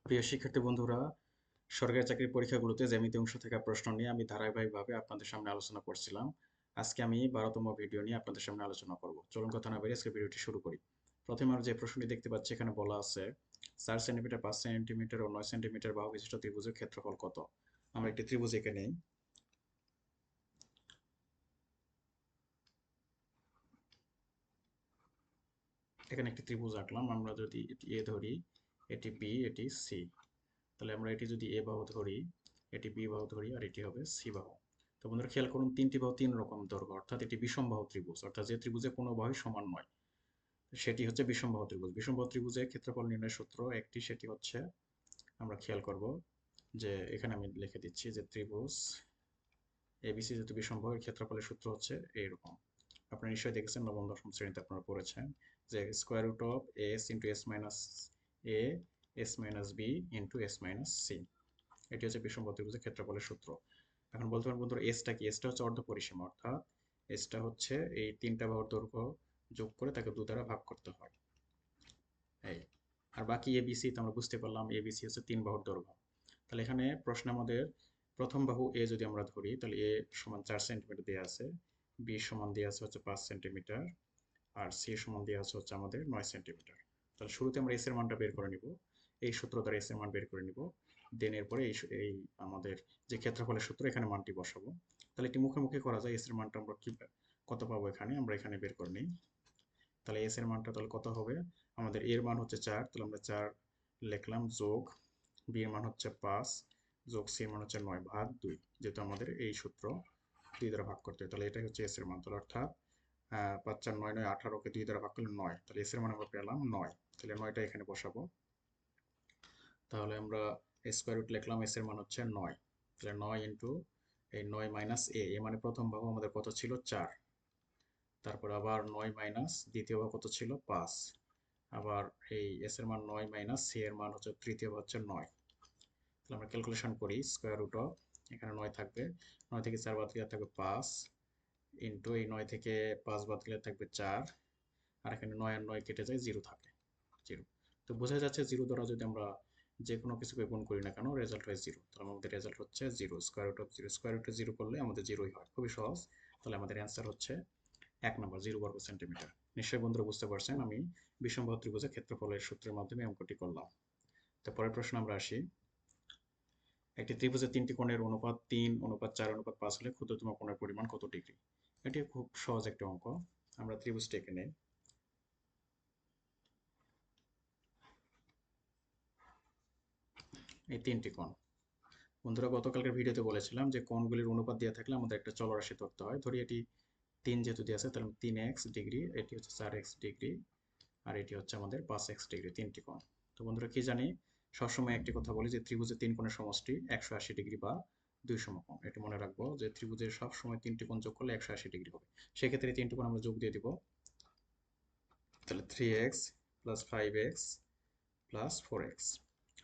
প্রিয় শিক্ষার্থী বন্ধুরা, সরকারি চাকরির পরীক্ষাগুলোতে জ্যামিতি অংশ থেকে প্রশ্ন নিয়ে আমি ধারাবাহিকভাবে আপনাদের সামনে আলোচনা করছিলাম। আজকে আমি 12তম ভিডিও নিয়ে আপনাদের সামনে আলোচনা করব। চলুন কথা না বেরিয়ে আজকে ভিডিওটি শুরু করি। প্রথমে আমরা যে প্রশ্নটি দেখতে পাচ্ছি এখানে বলা আছে 4 সেন্টিমিটার, 5 সেন্টিমিটার ও 9 সেন্টিমিটার বাহু বিশিষ্ট ত্রিভুজের ক্ষেত্রফল কত? আমরা একটি ত্রিভুজ এঁকে নেই। এখানে একটি ত্রিভুজ আঁকলাম। আমরা যদি এটি এ ধরি, এটি বি, এটি সি, তাহলে আমরা এটি যদি এ বাহু ধরি, এটি বি বাহু ধরি, আর এটি হবে সি বাহু। তো বন্ধুরা খেয়াল করুন, তিনটি বাহু তিন রকম দৈর্ঘ্য, অর্থাৎ এটি বিষমবাহু ত্রিভুজ, অর্থাৎ যে ত্রিভুজে কোনো বাহুই সমান নয় সেটি হচ্ছে বিষমবাহু ত্রিভুজ। বিষমবাহু ত্রিভুজের ক্ষেত্রফল নির্ণয়ের সূত্র একটি, সেটি হচ্ছে, আমরা খেয়াল করব যে এখানে আমি লিখে দিচ্ছি যে ত্রিভুজ এবিসি যেহেতু বিষমবাহু, এর ক্ষেত্রফলের সূত্র হচ্ছে এইরকম। আপনারা নিশ্চয়ই দেখেছেন, নবম দশম শ্রেণীতে আপনারা পড়েছেন যে square root of S into S minus A, S minus B into S minus C. এটি হচ্ছে বিষমবাহু ত্রিভুজের ক্ষেত্রফলের সূত্র। এখন বলতে পারেন বন্ধুরা, এসটা কি? এসটা হচ্ছে অর্ধপরিসীমা, অর্থাৎ এসটা হচ্ছে এই তিনটা বাহুর দৈর্ঘ্য যোগ করে তাকে 2 দ্বারা ভাগ করতে হয়। এই, আর বাকি এবিসি তো আমরা বুঝতে পারলাম, এবিসি হচ্ছে 3 বাহুর দৈর্ঘ্য। তাহলে এখানে প্রশ্নে আমাদের প্রথম বাহু এ যদি আমরা ধরি, তাহলে এ সমান 4 সেন্টিমিটার দেওয়া আছে, বি সমান দেওয়া আছে হচ্ছে 5 সেন্টিমিটার, আর সি সমান দেওয়া আছে হচ্ছে আমাদের 9 সেন্টিমিটার। তাহলে শুরুতে আমরা এস এর মানটা বের করে নিব, এই সূত্র দ্বারা এস এর মান বের করে নিব। দেন এরপরে এই আমাদের যে ক্ষেত্রফলের সূত্র, এখানে মানটি বসাবো। তাহলে এটি মুখে করা যায়। এস এর মানটা আমরা কি কত পাবো, এখানে আমরা এখানে বের করে নিই। তাহলে এস এর মানটা তাহলে কত হবে? আমাদের এর মান হচ্ছে 4, তাহলে আমরা 4 লিখলাম, যোগ বি এর মান হচ্ছে 5, যোগ সি এর মান হচ্ছে 9 ভাগ 2, যেহেতু আমাদের এই সূত্র 2 দ্বারা ভাগ করতে হয়। তাহলে এটাই হচ্ছে এস এর মান। তাহলে অর্থাৎ 5 4 9 9 18কে 2 দ্বারা ভাগ করলে 9, তাহলে এস এর মান আমরা পেলাম 9। তাহলে 9টা এখানে বসাবো। তাহলে আমরা স্কোয়ার রুট লিখলাম, এস এর মান হচ্ছে 9। তাহলে 9 ইন্টু এই 9 মাইনাস এ, এ মানে প্রথম বাহু আমাদের কত ছিল? 4। তারপর আবার 9 মাইনাস দ্বিতীয় বাহু কত ছিল? 5। আবার এই এস এর মান 9 মাইনাস সি এর মান হচ্ছে তৃতীয় বাহু হচ্ছে 9। তাহলে আমরা ক্যালকুলেশন করি, স্কোয়ার রুট অফ, এখানে 9 থাকবে, 9 থেকে 4 বাদ দিলে থাকবে 5, ইন্টু এই 9 থেকে 5 বাদ দিলে থাকবে 4, আর এখানে 9 আর 9 কেটে যায়, 0 থাকে, 0। তো বোঝা যাচ্ছে 0 দ্বারা যদি আমরা যে কোনো কিছুকে গুণ করি না কেন, রেজাল্ট হয় 0। তাহলে আমাদের রেজাল্ট হচ্ছে 0। Square root of 0, square root of 0 করলে আমাদের 0ই হয়। খুবই সহজ। তাহলে আমাদের অ্যান্সার হচ্ছে 1 নম্বর, 0 বর্গ সেন্টিমিটার। নিশ্চয়ই বন্ধুরা বুঝতে পারছেন আমি বিষমবাহু ত্রিভুজের ক্ষেত্রফলের সূত্রের মাধ্যমে অঙ্কটি করলাম। তো পরের প্রশ্ন আমরা আসি। একটি ত্রিভুজের 3টি কোণের অনুপাত 3 অনুপাত 4 অনুপাত 5 হলে ক্ষুদ্রতম কোণের পরিমাণ কত ডিগ্রি? এটি খুব সহজ একটা অঙ্ক। আমরা ত্রিভুজটি এঁকে নেই। এই 3টি কোণ, বন্ধুরা গতকালকের ভিডিওতে বলেছিলাম যে কোণগুলির অনুপাত দেওয়া থাকলে আমাদের একটা চলরাশি ধরতে হয়। ধরি এটি 3 যেহেতু দেওয়া আছে, তাহলে 3x ডিগ্রি, এটি হচ্ছে 4x ডিগ্রি, আর এটি হচ্ছে আমাদের 5x ডিগ্রি, 3টি কোণ। তো বন্ধুরা কি জানি, সবসময় একটি কথা বলি যে ত্রিভুজের 3 কোণের সমষ্টি 180 ডিগ্রি বা 2 সমকোণ। এটি মনে রাখবো যে ত্রিভুজের সব সময় 3টি কোণ যোগ করলে 180 ডিগ্রি হবে। সেক্ষেত্রে 3টি কোণ আমরা যোগ দিয়ে দিব। তাহলে 3x plus 5x plus 4x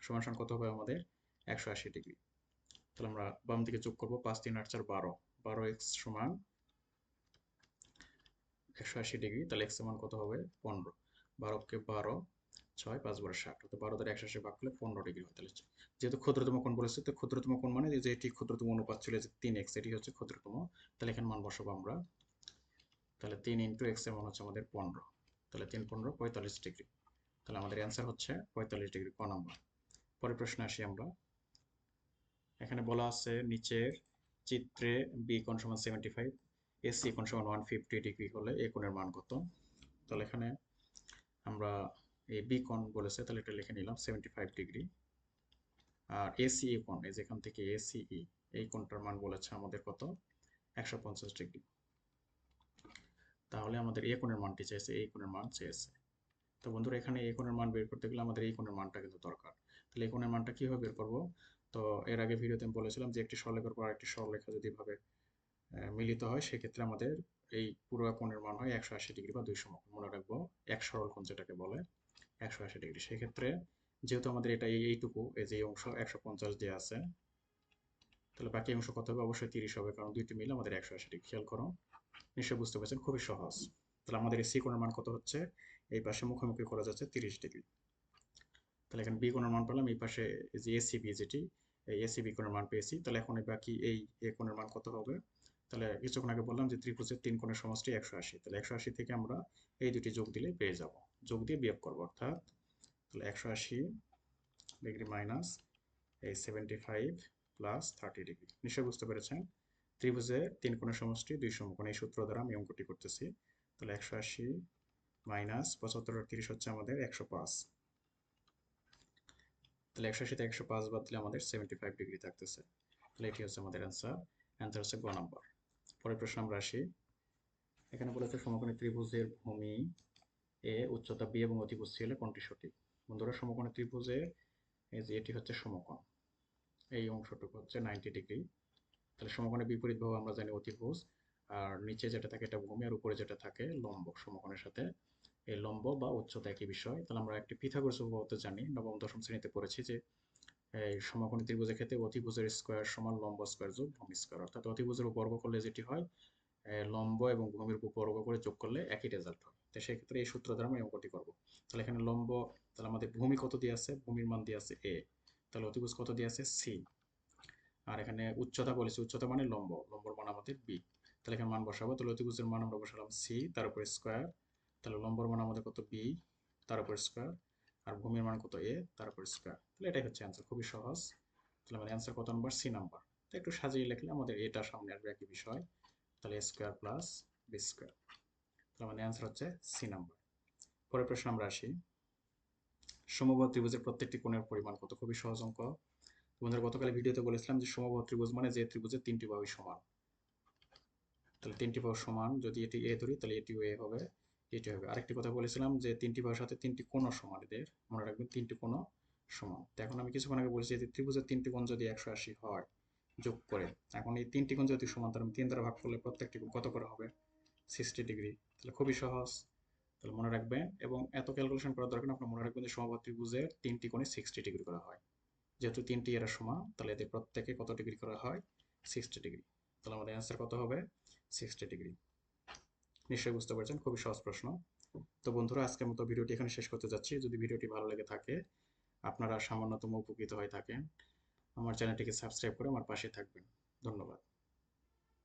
সমান সমান কত হবে আমাদের? 180 ডিগ্রি। তাহলে আমরা বাম দিকে যোগ করবো, 5 3 8 4 12, 12x সমান 180 ডিগ্রি। তাহলে x এর মান কত হবে? 15। 12কে 12, 6 5 12 60, তো 12 দ্বারা 180 ভাগ করলে 15 ডিগ্রি হয়। তাহলে যেহেতু ক্ষুদ্রতম কোণ বলেছে, তো ক্ষুদ্রতম কোণ মানে যে এটি ক্ষুদ্রতম অনুপাত ছিল যে 3x, এটি হচ্ছে ক্ষুদ্রতম। তাহলে এখানে মান বসাবো আমরা। তাহলে 3 ইন্টু x এর মান হচ্ছে আমাদের 15। তাহলে 3 15 45 ডিগ্রি। তাহলে আমাদের অ্যান্সার হচ্ছে 45 ডিগ্রি, ক নাম্বার। পরের প্রশ্নে আসি আমরা। এখানে বলা আছে নিচের চিত্রে বি কোণ সমান 75, এসি কোণ সমান 150 ডিগ্রি হলে এ কোণের মান কত? তাহলে এখানে আমরা এই বি কোণ বলেছে, তাহলে এটা লিখে নিলাম 75 ডিগ্রি। আর এসিই কোণ, এই যেখান থেকে এসিই, এই কোণটার মান বলেছে আমাদের কত? 150 ডিগ্রি। তাহলে আমাদের এ কোণের মানটি চেয়েছে, এই কোণের মান চেয়েছে। তো বন্ধুরা এখানে এই কোণের মান বের করতে গেলে আমাদের এই কোণের মানটা কিন্তু দরকার। তাহলে এই কোণের মানটা কিভাবে বের করব? তো এর আগে ভিডিওতে আমি বলেছিলাম যে একটি সরলরেখার পর আরেকটি সরলরেখা যদি এভাবে মিলিত হয়, সেক্ষেত্রে আমাদের এই পুরো কোণের মান হয় 180 ডিগ্রি বা 2 সমকোণ। মনে রাখবো, এক সরল কোণ যেটাকে বলে 180 ডিগ্রি। সেক্ষেত্রে যেহেতু আমাদের এটা এইটুকু, এই যে এই অংশ 150 দিয়ে আছে, তাহলে বাকি অংশ কত হবে? অবশ্যই 30 হবে, কারণ দুইটি মিলে আমাদের 180 ডিগ্রি। খেয়াল করো, নিশ্চয়ই বুঝতে পারছেন, খুবই সহজ। তাহলে আমাদের এই সি কোণের মান কত হচ্ছে? এই পাশে মুখোমুখি করা যাচ্ছে 30 ডিগ্রি। তাহলে এখানে বি কোণের মান পেলাম, এই পাশে এই যে এসিবি যেটি, এই এসিবি কোণের মান পেয়েছি। তাহলে এখন বাকি এই এ কোণের মান কত হবে? তাহলে কিছুক্ষণ আগে বললাম যে ত্রিভুজের 3 কোণের সমষ্টি 180। তাহলে 180 থেকে আমরা এই দুটি যোগ দিলে পেয়ে যাব, যোগ দিয়ে বিয়োগ করবো, অর্থাৎ তাহলে 180 ডিগ্রি মাইনাস এই 75 প্লাস 30 ডিগ্রি। নিশ্চয়ই বুঝতে পেরেছেন ত্রিভুজে 3 কোণের সমষ্টি 2 সমকোণ, এই সূত্র দ্বারা আমি অঙ্কটি করতেছি। তাহলে 180 মাইনাস 75 আর 30 হচ্ছে আমাদের 105। তাহলে 180 থেকে 105 বাদ দিলে আমাদের 75 ডিগ্রি থাকতেছে। তাহলে এটি হচ্ছে আমাদের অ্যান্সার। অ্যান্সার হচ্ছে গ নাম্বার। পরের প্রশ্ন আমরা আসি। এখানে বলেছে সমকোণী ত্রিভুজের ভূমি এ, উচ্চতা বি এবং অতিভুজ সি হলে কোনটি সঠিক? বন্ধুরা সমকোণী ত্রিভুজে এই যে এটি হচ্ছে সমকোণ, এই অংশটুকু হচ্ছে 90 ডিগ্রি। তাহলে সমকোণের বিপরীত বাহু আমরা জানি অতিভুজ, আর নিচে যেটা থাকে এটা ভূমি, আর উপরে যেটা থাকে লম্ব। সমকোণের সাথে এই লম্ব বা উচ্চতা একই বিষয়। তাহলে আমরা একটি পিথাগোরাস উপপাদ্য জানি, নবম দশম শ্রেণীতে পড়েছি যে এই সমকোণী ত্রিভুজের ক্ষেত্রে অতিভুজের স্কয়ার সমান লম্ব স্কয়ার যোগ ভূমি স্কয়ার, অর্থাৎ অতিভুজের উপর বর্গ করলে যেটি হয়, লম্ব এবং ভূমির উপর বর্গ করে যোগ করলে একই রেজাল্ট হয়। তো সেই ক্ষেত্রে এই সূত্র দ্বারা আমি অঙ্কটি করবো। তাহলে এখানে লম্ব, তাহলে আমাদের ভূমি কত দিয়ে আছে? ভূমির মান দিয়ে আছে এ। তাহলে অতিভুজ কত দিয়ে আছে? সি। আর এখানে উচ্চতা বলেছে, উচ্চতা মানে লম্ব, লম্বর মান আমাদের বি। তাহলে এখানে মান বসাবো। তাহলে অতিভুজের মান আমরা বসালাম সি, তার উপর স্কয়ার। তাহলে লম্বর মান আমাদের কত? বি, তার উপর স্কয়ার। আর ভূমির মান কত? এ, তার উপর স্কয়ার। তাহলে এটাই হচ্ছে অ্যান্সার, খুবই সহজ। তাহলে আমাদের অ্যান্সার কত নাম্বার? C number. তো একটু সাজিয়ে লিখলে আমাদের এটা সামনে আসবে একই বিষয়। তাহলে এ স্কয়ার প্লাস বি স্কয়ার। তাহলে আমাদের অ্যান্সার হচ্ছে সি নাম্বার। পরের প্রশ্ন আমরা আসি। সমবাহু ত্রিভুজের প্রত্যেকটি কোণের পরিমাণ কত? খুবই সহজ অঙ্ক। বন্ধুরা গতকাল ভিডিওতে বলেছিলাম যে সমবাহু ত্রিভুজ মানে যে ত্রিভুজের 3টি বাহুই সমান। তাহলে 3টি বাহু সমান, যদি এটি এ ধরি তাহলে এটিও এ হবে, এটি হবে। আরেকটি কথা বলেছিলাম যে 3টি বাহুর সাথে 3টি কোণও সমান, এদের মনে রাখবেন 3টি কোণও সমান। তো এখন আমি কিছুক্ষণ আগে বলেছি যে ত্রিভুজের 3টি কোণ যদি 180 হয় যোগ করে, এখন এই 3টি কোণ যদি সমান, তাহলে 3 দ্বারা ভাগ করলে প্রত্যেকটি কোণ কত করে হবে? 60 ডিগ্রি। তাহলে খুবই সহজ। তাহলে মনে রাখবেন, এবং এত ক্যালকুলেশন করার দরকার না, আপনার মনে রাখবেন যে সমবাহু ত্রিভুজের 3টি কোণে 60 ডিগ্রি করা হয়। যেহেতু 3টি এরা সমান, তাহলে এদের প্রত্যেকে কত ডিগ্রি করা হয়? 60 ডিগ্রি। তাহলে আমাদের অ্যান্সার কত হবে? 60 ডিগ্রি। নিশ্চয়ই বুঝতে পারছেন, খুবই সহজ প্রশ্ন। তো বন্ধুরা আজকের মতো ভিডিওটি এখানে শেষ করতে যাচ্ছি। যদি ভিডিওটি ভালো লেগে থাকে, আপনারা সামান্যতম উপকৃত হয়ে থাকেন, আমার চ্যানেলটিকে সাবস্ক্রাইব করে আমার পাশে থাকবেন। ধন্যবাদ।